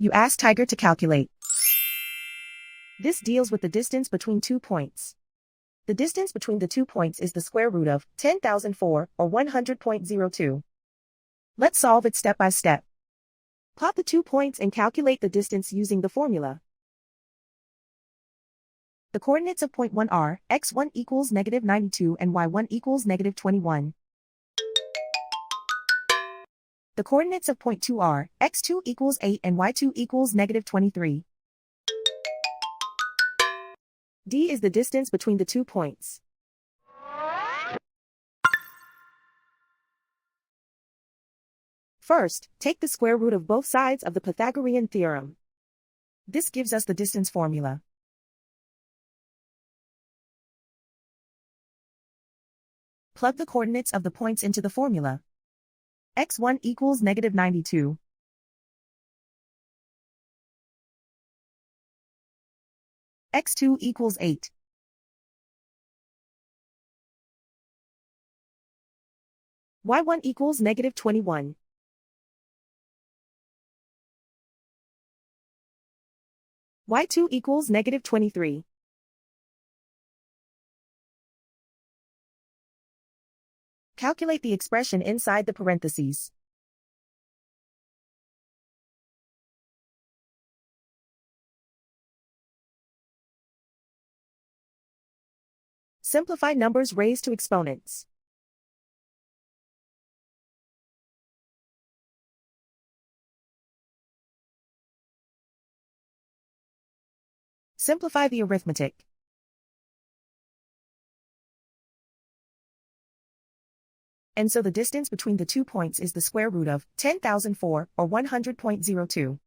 You ask Tiger to calculate. This deals with the distance between 2 points. The distance between the 2 points is the square root of 10,004, or 100.02. Let's solve it step by step. Plot the 2 points and calculate the distance using the formula. The coordinates of point 1 are x1 equals -92 and y1 equals -21. The coordinates of point 2 are x2 equals 8 and y2 equals -23. D is the distance between the 2 points. First, take the square root of both sides of the Pythagorean theorem. This gives us the distance formula. Plug the coordinates of the points into the formula. x1 equals -92. x2 equals 8. y1 equals -21. y2 equals -23. Calculate the expression inside the parentheses. Simplify numbers raised to exponents. Simplify the arithmetic. And so the distance between the 2 points is the square root of 10,004, or 100.02.